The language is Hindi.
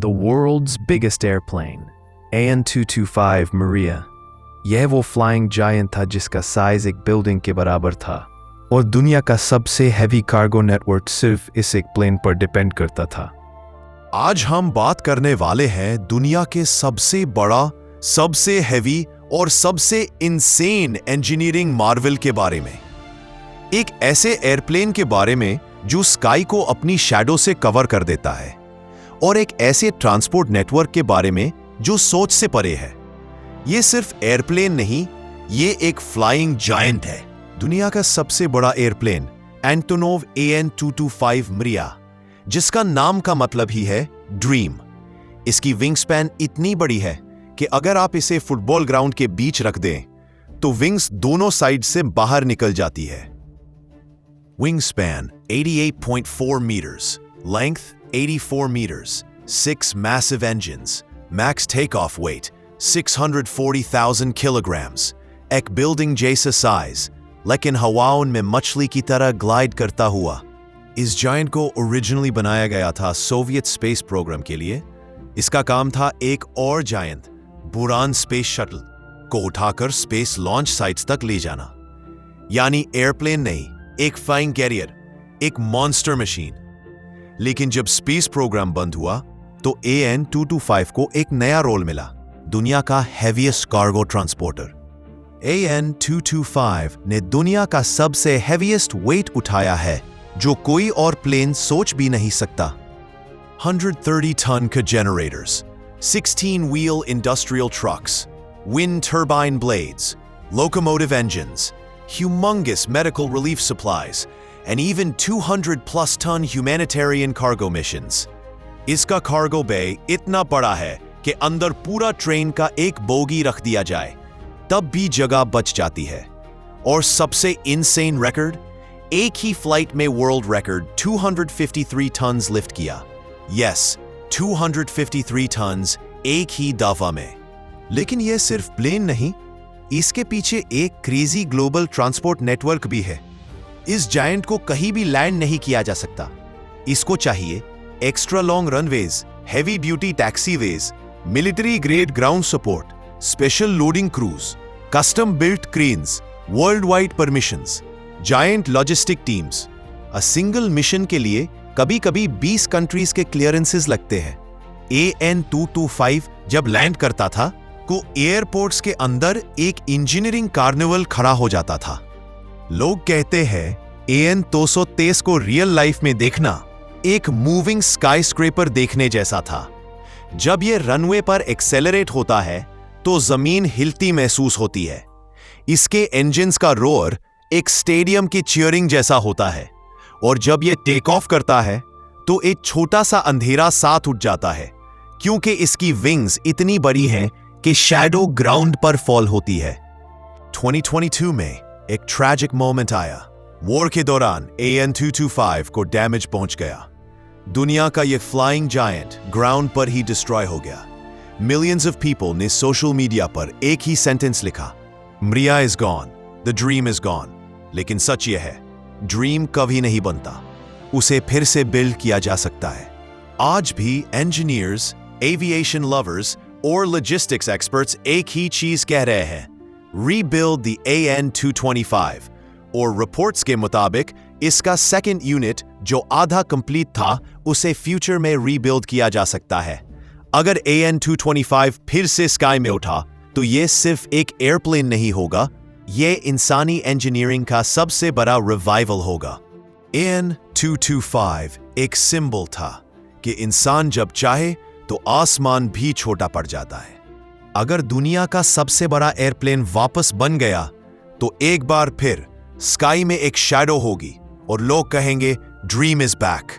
the world's biggest airplane, AN-225 Maria. यह वो फ्लाइंग जायंट था जिसका साइज एक बिल्डिंग के बराबर था और दुनिया का सबसे हैवी कार्गो नेटवर्क सिर्फ इस एक प्लेन पर डिपेंड करता था। आज हम बात करने वाले हैं दुनिया के सबसे बड़ा, सबसे हैवी और सबसे इंसेन इंजीनियरिंग मार्वल के बारे में। एक ऐसे एयरप्लेन के बारे में जो स्काई को अपनी शैडो से कवर कर देता है और एक ऐसे ट्रांसपोर्ट नेटवर्क के बारे में जो सोच से परे है। यह सिर्फ एयरप्लेन नहीं, ये एक फ्लाइंग जायंट है। दुनिया का सबसे बड़ा एयरप्लेन एंटोनोव AN-225 मरिया, जिसका नाम का मतलब ही है ड्रीम। इसकी विंग स्पैन इतनी बड़ी है कि अगर आप इसे फुटबॉल ग्राउंड के बीच रख दें तो विंग्स दोनों साइड से बाहर निकल जाती है। Wingspan 88.4 meters, length 84 meters, 6 massive engines, max takeoff weight 640,000 kilograms, एक बिल्डिंग जैसा साइज, लेकिन हवाओं में मछली की तरह ग्लाइड करता हुआ। इस जायंट को ओरिजिनली बनाया गया था सोवियत स्पेस प्रोग्राम के लिए। इसका काम था एक और जायंट बुरान स्पेस शटल को उठाकर स्पेस लॉन्च साइट्स तक ले जाना। यानी एयरप्लेन नहीं, एक फ्लाइंग कैरियर, एक मॉन्स्टर मशीन। लेकिन जब स्पेस प्रोग्राम बंद हुआ तो AN-225 को एक नया रोल मिला, दुनिया का हैवीएस्ट कार्गो ट्रांसपोर्टर। AN-225 ने दुनिया का सबसे हैवीएस्ट वेट उठाया है जो कोई और प्लेन सोच भी नहीं सकता। 130 ton का generators, 16 wheel industrial trucks, wind turbine blades, locomotive engines, humongous medical relief supplies, and even 200+ ton humanitarian cargo missions. इसका कार्गो बे इतना बड़ा है कि अंदर पूरा ट्रेन का एक बोगी रख दिया जाए तब भी जगह बच जाती है। और सबसे इंसेन रिकॉर्ड, एक ही फ्लाइट में वर्ल्ड रिकॉर्ड 253 टन्स लिफ्ट किया। यस, 253 टन्स एक ही दफा में। लेकिन यह सिर्फ प्लेन नहीं, इसके पीछे एक क्रेजी ग्लोबल ट्रांसपोर्ट नेटवर्क भी है। इस जायंट को कहीं भी लैंड नहीं किया जा सकता। इसको चाहिए extra long runways, heavy duty taxiways, military grade ground support, special loading crews, custom built cranes, world wide permissions, giant logistic teams. A single mission के लिए कभी कभी 20 कंट्रीज के क्लियरेंसेस लगते हैं। AN-225 जब लैंड करता था को एयरपोर्ट्स के अंदर एक इंजीनियरिंग कार्निवल खड़ा हो जाता था। लोग कहते हैं AN-223 को रियल लाइफ में देखना एक मूविंग स्काईस्क्रेपर देखने जैसा था। जब यह रनवे पर एक्सेलरेट होता है तो जमीन हिलती महसूस होती है। इसके इंजन्स का रोअर एक स्टेडियम की चीयरिंग जैसा होता है और जब यह टेक ऑफ करता है तो एक छोटा सा अंधेरा साथ उठ जाता है क्योंकि इसकी विंग्स इतनी बड़ी हैं कि शैडो ग्राउंड पर फॉल होती है। 2022 में एक ट्रैजिक मोमेंट आया। वॉर के दौरान AN-225 को डैमेज पहुंच गया। दुनिया का यह फ्लाइंग जायंट ग्राउंड पर ही डिस्ट्रॉय हो गया। मिलियंस ऑफ पीपल ने सोशल मीडिया पर एक ही सेंटेंस लिखा, Maria is gone, the dream is gone. लेकिन सच यह है, ड्रीम कभी नहीं बनता, उसे फिर से बिल्ड किया जा सकता है। आज भी इंजीनियर्स, एविएशन लवर्स और लॉजिस्टिक्स एक्सपर्ट्स एक ही चीज कह रहे हैं, रीबिल्ड द AN-225। और रिपोर्ट्स के मुताबिक इसका सेकंड यूनिट जो आधा कंप्लीट था उसे फ्यूचर में रीबिल्ड किया जा सकता है। अगर AN-225 फिर से स्काई में उठा तो यह सिर्फ एक एयरप्लेन नहीं होगा, यह इंसानी इंजीनियरिंग का सबसे बड़ा रिवाइवल होगा। AN-225 एक सिंबल था कि इंसान जब चाहे तो आसमान भी छोटा पड़ जाता है। अगर दुनिया का सबसे बड़ा एयरप्लेन वापस बन गया तो एक बार फिर स्काई में एक शैडो होगी और लोग कहेंगे ड्रीम इज बैक।